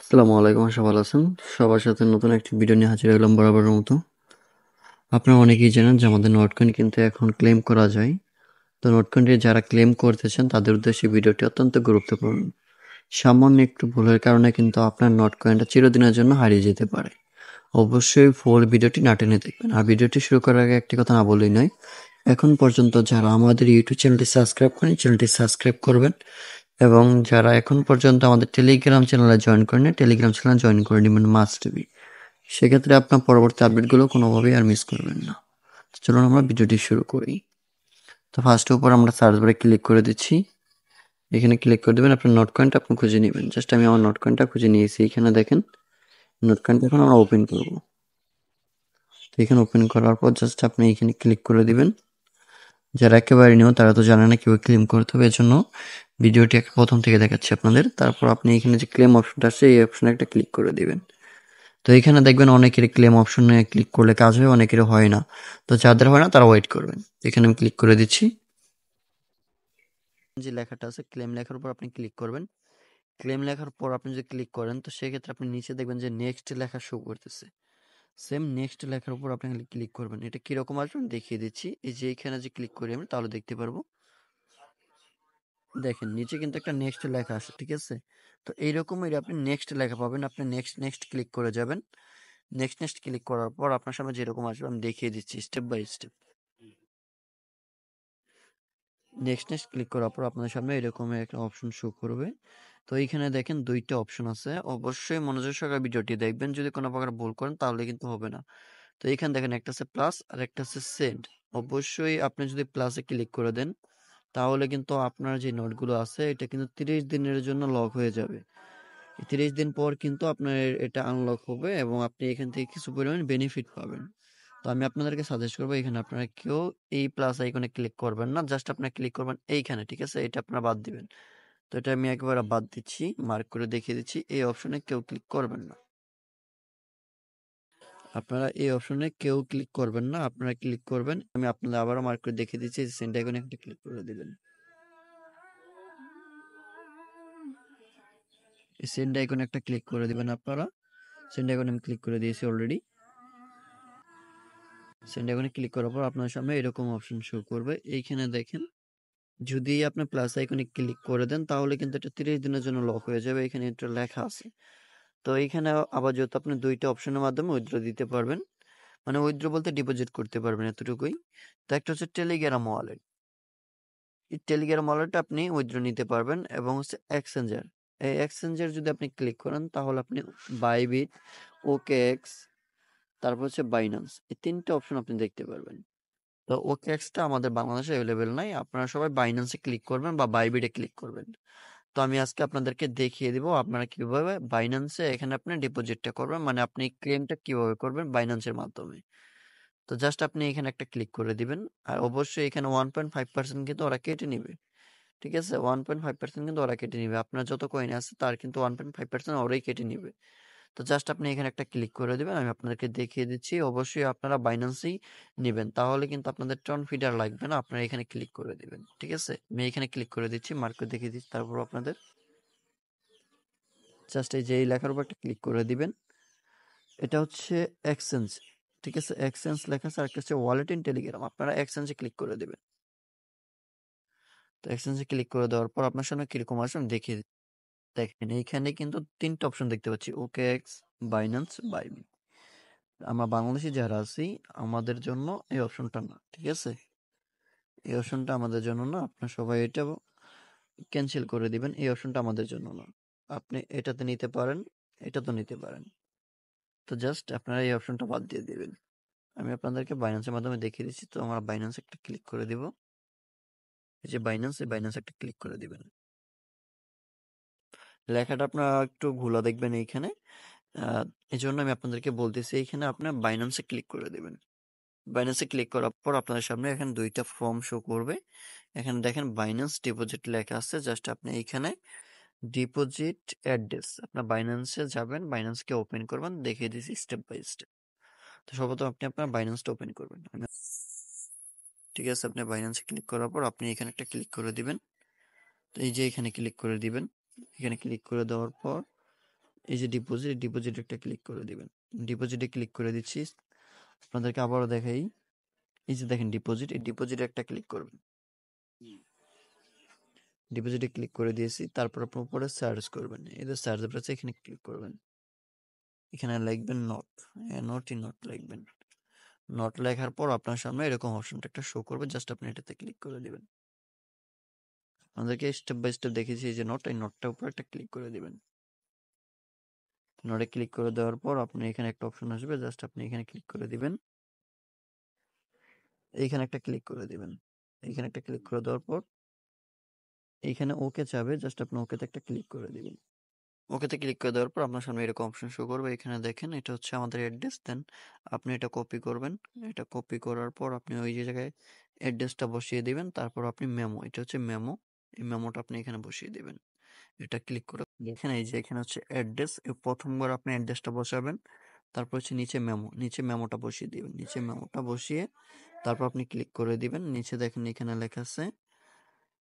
আসসালামু আলাইকুম, আশা ভালো আছেন। সবার সাথে নতুন একটি ভিডিও নিয়ে হাজির হলাম বরাবরের মতো। আপনারা অনেকেই জানেন যে আমাদের নটকয়েন কিন্তু এখন ক্লেম করা যায়। তো নটকয়েনটি যারা ক্লেম করতেছেন তাদের উদ্দেশ্যে ভিডিওটি অত্যন্ত গুরুত্বপূর্ণ। সামান্য একটু ভুলের কারণে কিন্তু আপনার নটকয়েনটা চিরদিনের জন্য হারিয়ে যেতে পারে। অবশ্যই ফুল ভিডিওটি না টেনে দেখবেন। আর ভিডিওটি শুরু করার আগে একটি কথা না বললেই নয়, এখন পর্যন্ত যারা আমাদের ইউটিউব চ্যানেলটি সাবস্ক্রাইব করেন, চ্যানেলটি সাবস্ক্রাইব করবেন। এবং যারা এখন পর্যন্ত আমাদের টেলিগ্রাম চ্যানেলে জয়েন করেন, টেলিগ্রাম চ্যানেলে জয়েন করে নেবেন মাস্ট বি। সেক্ষেত্রে আপনার পরবর্তী আপডেটগুলো কোনোভাবেই আর মিস করবেন না। তো চলুন আমরা ভিডিওটি শুরু করি। তো ফার্স্টের উপর আমরা সার্চ বারে ক্লিক করে দিচ্ছি। এখানে ক্লিক করে দেবেন, আপনার নোট কয়েনটা আপনি খুঁজে নেবেন। জাস্ট আমি আমার নোট কয়েনটা খুঁজে নিয়েছি। এখানে দেখেন নোট কয়েনটা এখন আমরা ওপেন করব। তো এখানে ওপেন করার পর জাস্ট আপনি এখানে ক্লিক করে দিবেন। যারা একেবারে নিউ তারা তো জানে না কীভাবে ক্লেম করতে হবে, এজন্য ভিডিওটি প্রথম থেকে দেখাচ্ছি আপনাদের। তারপর আপনি এখানে যে ক্লেম অপশনটা আছে এই অপশনে একটা ক্লিক করে দিবেন। তো এখানে দেখবেন অনেকের ক্লেম অপশনে ক্লিক করলে কাজ হয়, অনেকের হয় না। তো যাদের হয় না তারা ওয়েট করবেন। এখানে আমি ক্লিক করে দিচ্ছি। যে লেখাটা আছে ক্লেম লেখার উপর আপনি ক্লিক করবেন। ক্লেম লেখার পর আপনি যদি ক্লিক করেন তো সেক্ষেত্রে আপনি নিচে দেখবেন যে নেক্সট লেখা শো করতেছে। সেম নেক্সট লেখার উপর আপনি ক্লিক করবেন। এটা কিরকম আসবে আমি দেখিয়ে দিচ্ছি। এই যে এখানে যে ক্লিক করি আমি তাহলে দেখতে পারবো। দেখেন নিচে কিন্তু একটা নেক্সট লেখা আছে, ঠিক আছে? তো এইরকমই আপনি নেক্সট লেখা পাবেন। আপনি নেক্সট নেক্সট ক্লিক করে যাবেন। নেক্সট নেক্সট ক্লিক করার পর আপনার সামনে যেরকম আসবে আমি দেখিয়ে দিচ্ছি step by step. Next next click করার পর আপনার সামনে এরকম একটা অপশন শো করবে। তো এইখানে দেখেন দুইটা অপশন আছে। অবশ্যই মনোযোগ সহকারে ভিডিওটি দেখবেন। যদি কোনো প্রকার ভুল করেন তাহলে কিন্তু হবে না। তো এইখানে দেখেন একটা আছে প্লাস আর একটা আছে সেন্ড। অবশ্যই আপনি যদি প্লাসে ক্লিক করে দেন তাহলে কিন্তু আপনার যে নোটগুলো আছে এটা কিন্তু 30 দিনের জন্য লক হয়ে যাবে। 30 দিন পর কিন্তু আপনার এটা আনলক হবে এবং আপনি এখান থেকে কিছু পরিমাণ বেনিফিট পাবেন। তো আমি আপনাদেরকে সাজেস্ট করবো এখানে আপনারা কেউ এই প্লাস আইকনে ক্লিক করবেন না, জাস্ট আপনারা ক্লিক করবেন এইখানে, ঠিক আছে? এটা আপনারা বাদ দিবেন। তো এটা আমি একেবারে বাদ দিচ্ছি, মার্ক করে দেখিয়ে দিচ্ছি। এই অপশনে কেউ ক্লিক করবেন না। আপনারা এই অপশনে কেউ ক্লিক করবেন না, আপনারা ক্লিক করবেন। আমি আপনাদের আবারও মার্ক করে দেখিয়ে দিচ্ছি, সেন্ড আইকনে একটা ক্লিক করে দিবেন। এই সেন্ড আইকনে একটা ক্লিক করে দিবেন আপনারা। সেন্ড আইকনে আমি ক্লিক করে দিয়েছি অলরেডি। সেন্ড আইকনে ক্লিক করার পর আপনার সামনে এরকম অপশন শো করবে। এইখানে দেখেন যদি আপনি প্লাস আইকনে ক্লিক করে দেন তাহলে কিন্তু এটা 30 দিনের জন্য লক হয়ে যাবে। এখানে এটা লেখা আছে। তো এইখানে আবার যেহেতু আপনি দুইটা অপশনের মাধ্যমে উইথড্র দিতে পারবেন, মানে উইথড্র বলতে ডিপোজিট করতে পারবেন, এতটুকুই। তো একটা হচ্ছে টেলিগ্রাম ওয়ালেট। এই টেলিগ্রাম ওয়ালেটে আপনি উইথড্র নিতে পারবেন এবং হচ্ছে এক্সচেঞ্জার। এই এক্সচেঞ্জার যদি আপনি ক্লিক করেন তাহলে আপনি বাইবিট, ওকেএক্স, তারপর হচ্ছে বাইন্যান্স, এই তিনটে অপশন আপনি দেখতে পারবেন। তো ওকেএক্সটা আমাদের বাংলাদেশে অ্যাভেলেবেল নাই। আপনারা সবাই বাইন্যান্সে ক্লিক করবেন বা বাইবিটে ক্লিক করবেন। তো আমি আজকে আপনাদেরকে দেখিয়ে দিব আপনারা কিভাবে বাইন্যান্সে এখানে আপনি ডিপোজিটটা করবেন, মানে আপনি ক্লেমটা কিভাবে করবেন বাইন্যান্সের মাধ্যমে। তো জাস্ট আপনি এখানে একটা ক্লিক করে দিবেন। আর অবশ্যই এখানে 1.5% কিন্তু ওরা কেটে নিবে, ঠিক আছে? 1.5% কিন্তু ওরা কেটে নিবে। আপনার যত কয়েন আছে তার কিন্তু 1.5% ওরাই কেটে নিবে। তো জাস্ট আপনি এখানে একটা ক্লিক করে দিবেন। আমি আপনাদেরকে দেখিয়ে দিচ্ছি। অবশ্যই আপনারা বাইন্যান্সেই নিবেন, তাহলে কিন্তু আপনাদের টন ফিডার লাগবে না। আপনারা এখানে ক্লিক করে দিবেন, ঠিক আছে? আমি এখানে ক্লিক করে দিচ্ছি, মার্ক দেখিয়ে দিচ্ছি। তারপর আপনাদের জাস্ট এই যে এই লেখার উপর একটা ক্লিক করে দিবেন। এটা হচ্ছে এক্সচেঞ্জ, ঠিক আছে? এক্সচেঞ্জ লেখা আছে, আর একটা হচ্ছে ওয়ালেট ইন টেলিগ্রাম। আপনারা এক্সচেঞ্জে ক্লিক করে দিবেন। তো এক্সচেঞ্জে ক্লিক করে দেওয়ার পর আপনার সামনে কিরকম আসবে আমি দেখিয়ে দিচ্ছি। দেখেন এইখানে কিন্তু তিনটা অপশন দেখতে পাচ্ছি, ওকেএক্স, বাইন্যান্স, বাইবি। আমরা বাংলাদেশি যারা আছি আমাদের জন্য এই অপশনটা না, ঠিক আছে? এই অপশনটা আমাদের জন্য না। আপনার সবাই এটা ক্যান্সেল করে দিবেন। এই অপশনটা আমাদের জন্য না। আপনি এটাতে নিতে পারেন, এটাতে নিতে পারেন। তো জাস্ট আপনারা এই অপশনটা বাদ দিয়ে দিবেন। আমি আপনাদেরকে বাইন্যান্সের মাধ্যমে দেখিয়ে দিচ্ছি। তো আমরা বাইন্যান্স একটা ক্লিক করে দিব। এই যে বাইন্যান্স, এই বাইন্যান্স একটা ক্লিক করে দিবেন। লেখাটা আপনারা একটু ঘোলা দেখবেন এইখানে। এই জন্য আমি আপনাদেরকে বলতেছি এইখানে আপনার বাইন্যান্সে ক্লিক করে দিবেন। বাইন্যান্সে ক্লিক করার পর আপনার সামনে এখানে দুইটা ফর্ম শো করবে। এখানে দেখেন বাইন্যান্স ডিপোজিট লেখা আছে। জাস্ট আপনি এইখানে ডিপোজিট অ্যাড্রেস, আপনার বাইন্যান্সে যাবেন, বাইন্যান্সকে ওপেন করবেন। দেখিয়ে দিচ্ছি স্টেপ বাই স্টেপ। তো সর্বপ্রথম আপনি আপনার বাইন্যান্সটা ওপেন করবেন। ঠিক আছে, আপনি বাইন্যান্সে ক্লিক করার পর আপনি এখানে একটা ক্লিক করে দিবেন। তো এই যে এখানে ক্লিক করে দিবেন। এখানে ক্লিক করে দেওয়ার পর এই যে ডিপোজিট একটা ক্লিক করে দিবেন। ডিপোজিটে ক্লিক করে দিচ্ছি। আপনাদেরকে আবারও দেখাই, এই যে দেখেন ডিপোজিট, এই ডিপোজিটে একটা ক্লিক করবেন। ডিপোজিটে ক্লিক করে দিয়েছি। তারপর আপনার উপরে সার্চ করবেন, এই যে সার্চ আছে এখানে ক্লিক করবেন। এখানে লিখবেন নট, নট লিখবেন। নট লেখার পর আপনার সামনে এরকম অপশনটা একটা শো করবে, জাস্ট আপনি এটাতে ক্লিক করে দিবেন। আমাদেরকে স্টেপ বাই স্টেপ দেখিয়েছি, এই যে নট, এই নটটার উপর একটা ক্লিক করে দিবেন। নটে ক্লিক করে দেওয়ার পর আপনি এখানে একটা অপশন আসবে, জাস্ট আপনি এখানে ক্লিক করে দিবেন। এইখানে একটা ক্লিক করে দিবেন। এইখানে একটা ক্লিক করে দেওয়ার পর এইখানে ওকে চাবে, জাস্ট আপনি ওকেতে একটা ক্লিক করে দিবেন। ওকেতে ক্লিক করে দেওয়ার পর আপনার সামনে এরকম অপশন শো করবে। এখানে দেখেন এটা হচ্ছে আমাদের অ্যাড্রেস। দেন আপনি এটা কপি করবেন। এটা কপি করার পর আপনি ওই যে জায়গায় অ্যাড্রেসটা বসিয়ে দিবেন। তারপর আপনি মেমো, এটা হচ্ছে মেমো, এই মেমোটা আপনি এখানে বসিয়ে দিবেন। এটা ক্লিক করে দেখেন এই যে এখানে হচ্ছে অ্যাড্রেস, প্রথমবার আপনি অ্যাড্রেসটা বসাবেন। তারপর হচ্ছে নিচে মেমো, নিচে মেমোটা বসিয়ে দিবেন। নিচে মেমোটা বসিয়ে তারপর আপনি ক্লিক করে দিবেন। নিচে দেখেন এখানে লেখা আছে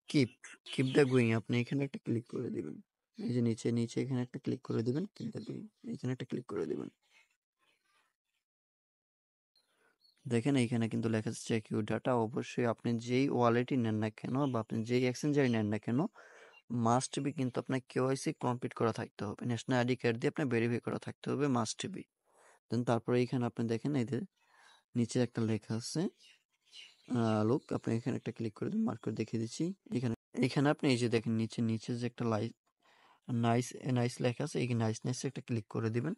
কিপ, কিপ দ্য গোয়িং, আপনি এখানে একটা ক্লিক করে দিবেন। এই যে নিচে এখানে একটা ক্লিক করে দিবেন, কিপ দ্য গোয়িং, এখানে একটা ক্লিক করে দিবেন। দেখেন এইখানে কিন্তু লেখা আছে চেক ইউর ডাটা। অবশ্যই আপনি যেই ওয়ালেটই নেন না কেন বা আপনি যেই এক্সচেঞ্জারই নেন না কেন, মাস্ট বি কিন্তু আপনার কেওয়াইসি কমপ্লিট করা থাকতে হবে, ন্যাশনাল আইডি কার্ড দিয়ে আপনার ভেরিফাই করা থাকতে হবে, মাস্ট বি। দেন তারপরে এইখানে আপনি দেখেন এই যে নিচে একটা লেখা আছে লোক, আপনি এখানে একটা ক্লিক করে দিন, মার্ক করে দেখিয়ে দিচ্ছি। এখানে এখানে আপনি এই যে দেখেন নিচে যে একটা নাইস নাইস লেখা আছে, এই নাইস একটা ক্লিক করে দিবেন।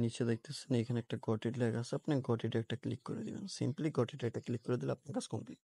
নিচে দেখতেছেন এখানে একটা গট ইট লেখা আছে, আপনি গট ইট একটা ক্লিক করে দিবেন। সিম্পলি গট ইট একটা ক্লিক করে দিলে আপনার কাজ কমপ্লিট।